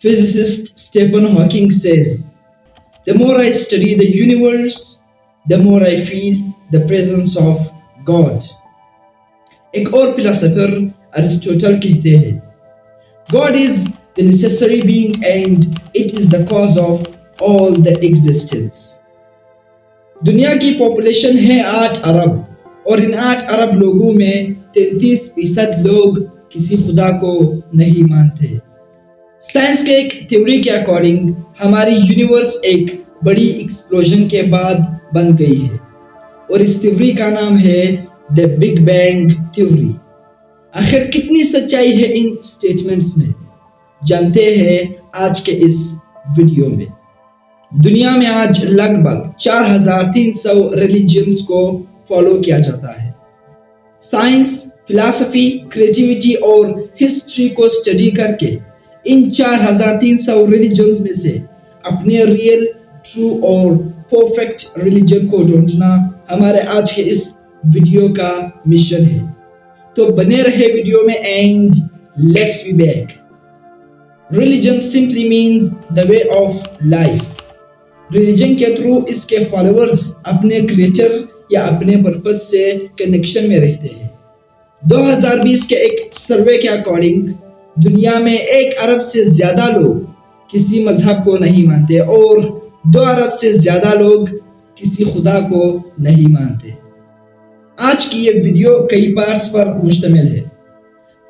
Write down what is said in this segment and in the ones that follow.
Physicist Stephen Hawking says, "The more I study the universe, the more I feel the presence of God." एक और philosopher Aristotle कहते हैं, God is the necessary being and it is the cause of all the existence. दुनिया की population है 8 अरब और इन 8 अरब लोगों में 33% लोग किसी खुदा को नहीं मानते। साइंस के एक थ्योरी के अकॉर्डिंग हमारी यूनिवर्स एक बड़ी एक्सप्लोजन के बाद बन गई है और इस थ्योरी का नाम है द बिग बैंग थ्योरी। आखिर कितनी सच्चाई है इन स्टेटमेंट्स में, जानते हैं आज के इस वीडियो में। दुनिया में आज लगभग 4300 रिलीजियंस को फॉलो किया जाता है। साइंस, फिलॉसफी, क्रिएटिविटी और हिस्ट्री को स्टडी करके इन 4300 रिलीजन्स में से अपने रियल, ट्रू और परफेक्ट रिलीजन को ढूंढना हमारे आज के इस वीडियो का मिशन है। तो बने रहे वीडियो में and let's be back. Religion simply means the way of life. Religion के थ्रू इसके फॉलोअर्स अपने क्रिएटर या अपने पर्पस से कनेक्शन में रहते हैं। 2020 के एक सर्वे के अकॉर्डिंग दुनिया में 1 अरब से ज्यादा लोग किसी मजहब को नहीं मानते और 2 अरब से ज्यादा लोग किसी खुदा को नहीं मानते। आज की ये वीडियो कई पार्ट्स पर मुश्तमिल है।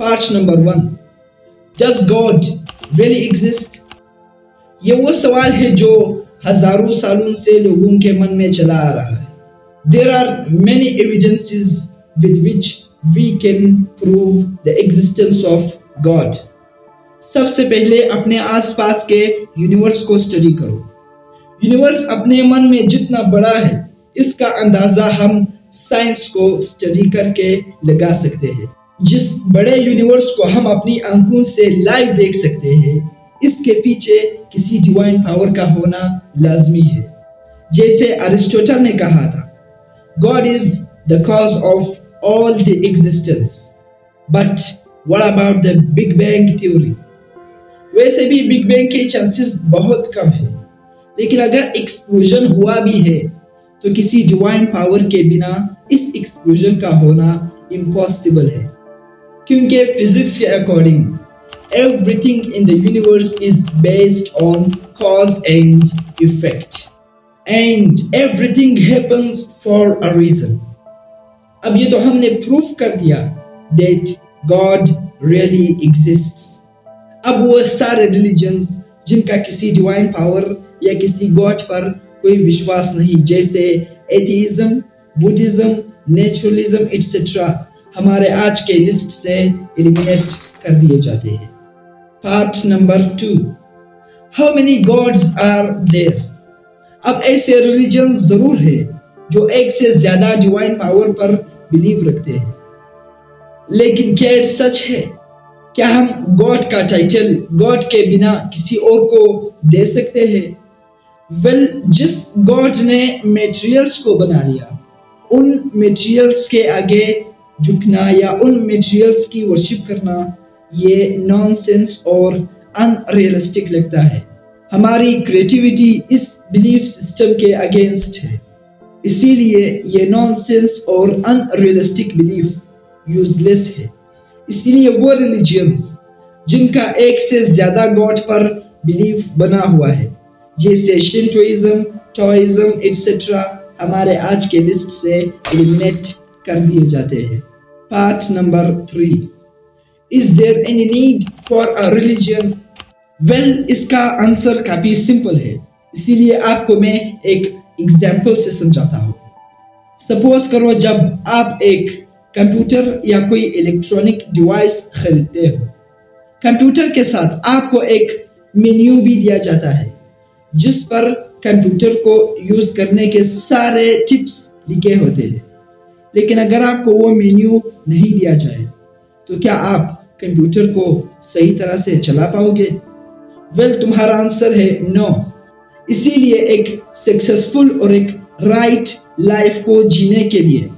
Part number 1, does God really exist? ये वो सवाल है जो हजारों सालों से लोगों के मन में चला आ रहा है। There are many evidences with which we can prove the existence of God. सबसे पहले अपने आसपास के यूनिवर्स को स्टडी करो। यूनिवर्स अपने मन में जितना बड़ा है इसका अंदाजा हम साइंस को स्टडी करके लगा सकते हैं। जिस बड़े यूनिवर्स को हम अपनी आंखों से लाइव देख सकते हैं इसके पीछे किसी डिवाइन पावर का होना लाजमी है। जैसे अरिस्टोटल ने कहा था, God is the cause of all the existence. But what about the big bang theory? वैसे भी बिग बैंग के चांसेस बहुत कम है, लेकिन अगर एक्सप्लोजन हुआ भी है तो किसी डिवाइन पावर के बिना इस एक्सप्लोजन का होना इम्पॉसिबल है, क्योंकि फिजिक्स के according everything in the universe is based on cause and effect and everything happens for a reason. अब ये तो हमने प्रूफ कर दिया दैट गॉड रियली एग्जिस्ट्स। अब वो सारे रिलीजन्स जिनका किसी डिवाइन पावर या किसी गॉड पर कोई विश्वास नहीं, जैसे एथीइज्म, बुद्धिज्म, नेचुरलिज्म एटसेट्रा, हमारे आज के लिस्ट से एलिमिनेट कर दिए जाते हैं। Part number 2, how many gods are there? अब ऐसे रिलीजन्स जरूर है जो एक से ज्यादा डिवाइन पावर पर बिलीव रखते हैं, लेकिन क्या ये सच है? क्या हम गॉड का टाइटल गॉड के बिना किसी और को दे सकते हैं? वेल, जिस गॉड ने मटेरियल्स को बना लिया, उन मटेरियल्स के आगे झुकना या उन मटेरियल्स की वर्शिप करना ये नॉनसेंस और अनरियलिस्टिक लगता है। हमारी क्रिएटिविटी इस बिलीफ सिस्टम के अगेंस्ट है, इसीलिए ये नॉनसेंस और अनरियलिस्टिक बिलीफ यूजलेस है। इसीलिए वो रिलीजियंस जिनका एक से ज्यादा गॉड पर बिलीफ बना हुआ है, जैसे शिंटोइज्म, टोइज्म एटसेट्रा, हमारे आज के लिस्ट से एलिमिनेट कर दिए जाते हैं। Part number 3, is there any need for a religion? Well, इसका आंसर काफी सिंपल है, इसीलिए आपको मैं एक एग्जाम्पल से समझाता हूँ। सपोज करो जब आप एक कंप्यूटर या कोई इलेक्ट्रॉनिक डिवाइस खरीदते हो, कंप्यूटर के साथ आपको एक मेन्यू भी दिया जाता है जिस पर कंप्यूटर को यूज करने के सारे टिप्स लिखे होते हैं। लेकिन अगर आपको वो मेन्यू नहीं दिया जाए तो क्या आप कंप्यूटर को सही तरह से चला पाओगे? वेल, तुम्हारा आंसर है नो। इसीलिए एक सक्सेसफुल और एक राइट लाइफ को जीने के लिए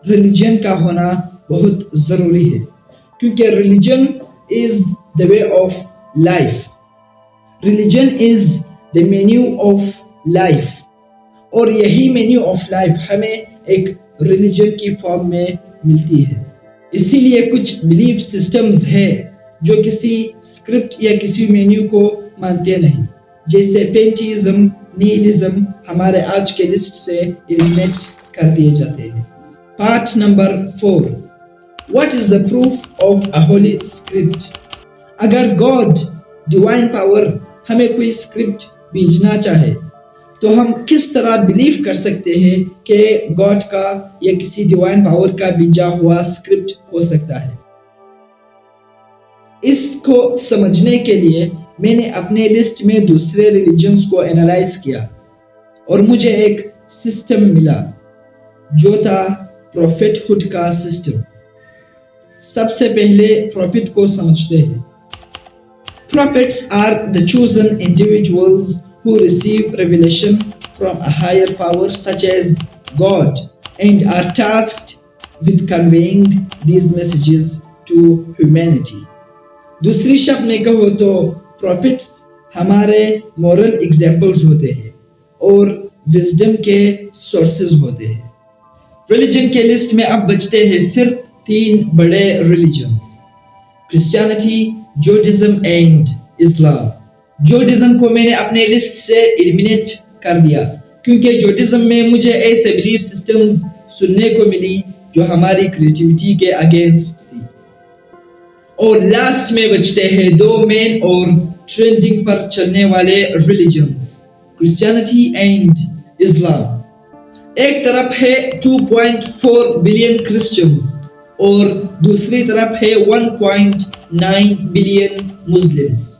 रिलीजन का होना बहुत जरूरी है, क्योंकि religion is the way of life. Religion is the menu of life, और यही मेन्यू ऑफ लाइफ हमें एक रिलीजन की फॉर्म में मिलती है। इसीलिए कुछ बिलीफ सिस्टम्स है जो किसी स्क्रिप्ट या किसी मेन्यू को मानते नहीं, जैसे पेंटिज्म, निहिलिज्म हमारे आज के लिस्ट से एलिमिनेट कर दिए जाते हैं। Part number 4, what is the proof of a Holi script? अगर गॉड डिवाइन पावर हमें कोई स्क्रिप्ट भेजना चाहे तो हम किस तरह बिलीव कर सकते हैं कि गॉड का या किसी डिवाइन पावर का भेजा हुआ स्क्रिप्ट हो सकता है? इसको समझने के लिए मैंने अपने लिस्ट में दूसरे रिलीजन्स को एनालाइज किया और मुझे एक सिस्टम मिला जो था प्रोफेटहुड का सिस्टम। सबसे पहले प्रॉफिट को समझते हैं। Prophets are the chosen individuals who receive revelation from a higher power such as God and are tasked with conveying these messages to humanity. दूसरी शब्द में कहो तो prophets हमारे moral examples होते हैं और wisdom के sources होते हैं। Religion के लिस्ट में अब बचते हैं सिर्फ 3 बड़े religions, Christianity, Judaism and Islam। Judaism को मैंने अपने लिस्ट से एलिमिनेट कर दिया क्योंकि जुडाइज्म में मुझे ऐसे बिलीफ सिस्टम्स सुनने को मिली जो हमारी क्रिएटिविटी के अगेंस्ट थी। और लास्ट में बचते हैं 2 मेन और ट्रेंडिंग पर चलने वाले रिलीजन्स, क्रिश्चियनिटी एंड इस्लाम। एक तरफ है 2.4 बिलियन क्रिश्चियंस और दूसरी तरफ है 1.9 बिलियन मुस्लिम्स।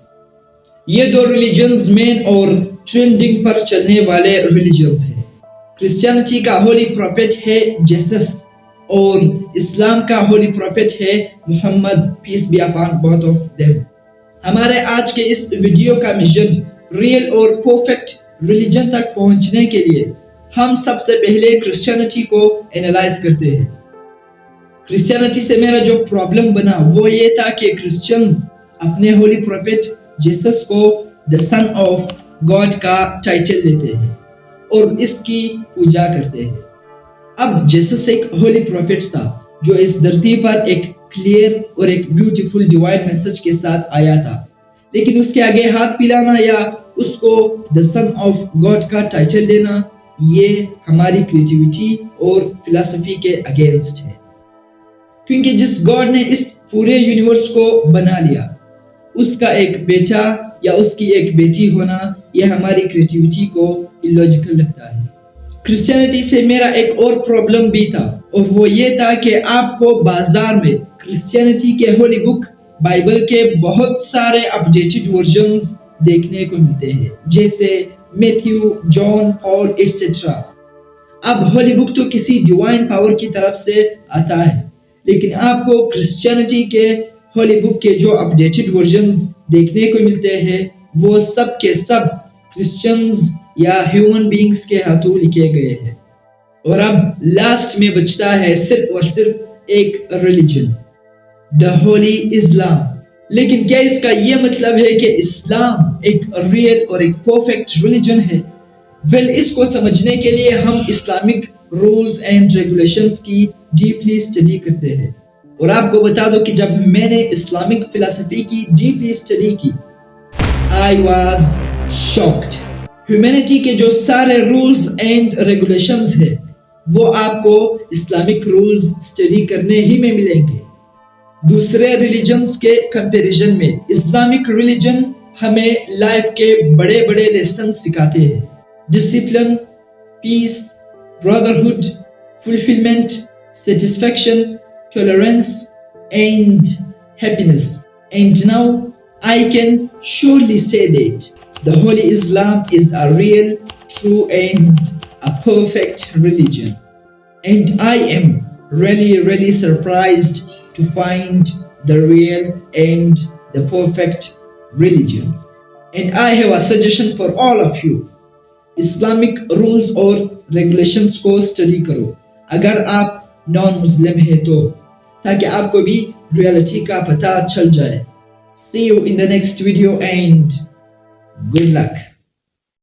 ये 2 रिलीजन्स मेन और ट्रेंडिंग पर चलने वाले रिलीजन्स हैं। क्रिश्चियनिटी का होली प्रॉफेट है जीसस और इस्लाम का होली प्रॉफेट है Muhammad, peace be upon both of them. हमारे आज के इस वीडियो का मिशन रियल और परफेक्ट रिलीजन तक पहुंचने के लिए हम सबसे पहले क्रिश्चियनिटी को एनालाइज करते हैं। क्रिश्चियनिटी से मेरा जो प्रॉब्लम बना वो ये था कि क्रिश्चियंस अपने होली प्रॉफेट जीसस को द सन ऑफ गॉड का टाइटल देते हैं और इसकी पूजा करते हैं। अब जीसस एक होली प्रॉफेट था जो इस धरती पर एक क्लियर और एक ब्यूटीफुल डिवाइन मैसेज के साथ आया था, लेकिन उसके आगे हाथ पिलाना या उसको द सन ऑफ गॉड का टाइटल देना ये हमारी क्रिएटिविटी और फिलॉसफी के अगेंस्ट है। क्योंकि जिस गॉड ने इस पूरे यूनिवर्स को बना लिया उसका एक बेटा या उसकी एक बेटी होना यह हमारी क्रिएटिविटी को इलॉजिकल लगता है। क्रिश्चियनिटी से मेरा एक और प्रॉब्लम भी था और वो ये था कि आपको बाजार में क्रिश्चियनिटी के होली बुक बाइबल के बहुत सारे अपडेटेड वर्जन्स देखने को मिलते हैं, जैसे मैथ्यू, जॉन, पॉल एटसेट्रा। अब होली बुक तो किसी डिवाइन पावर की तरफ से आता है, लेकिन आपको क्रिश्चियनिटी के होली बुक के जो अपडेटेड वर्जन्स देखने को मिलते हैं वो सब के सब क्रिश्चियंस या ह्यूमन बीइंग्स के हाथों लिखे गए हैं। और अब लास्ट में बचता है सिर्फ और सिर्फ एक रिलीजन, द होली इस्लाम। लेकिन क्या इसका यह मतलब है कि इस्लाम एक रियल और एक परफेक्ट रिलीजन है? वेल, इसको समझने के लिए हम इस्लामिक रूल्स एंड रेगुलेशंस की डीपली स्टडी करते हैं। और आपको बता दो कि जब मैंने इस्लामिक फिलॉसफी की डीपली स्टडी की, आई वाज शॉक्ड। ह्यूमैनिटी के जो सारे रूल्स एंड रेगुलेशंस है वो आपको इस्लामिक रूल्स स्टडी करने ही में मिलेंगे। दूसरे रिलीजन्स के कंपैरिजन में इस्लामिक रिलीजन हमें लाइफ के बड़े बड़े लेसन सिखाते हैं, discipline, peace, brotherhood, fulfilment, satisfaction, tolerance and happiness. And now I can surely say that the Holy Islam is a real, true and a perfect religion. And I am really surprised to find the real and the perfect religion. And I have a suggestion for all of you. Islamic rules और regulations को study करो अगर आप non Muslim है तो, ताकि आपको भी रियलिटी का पता चल जाए। See you in the next video and Good luck.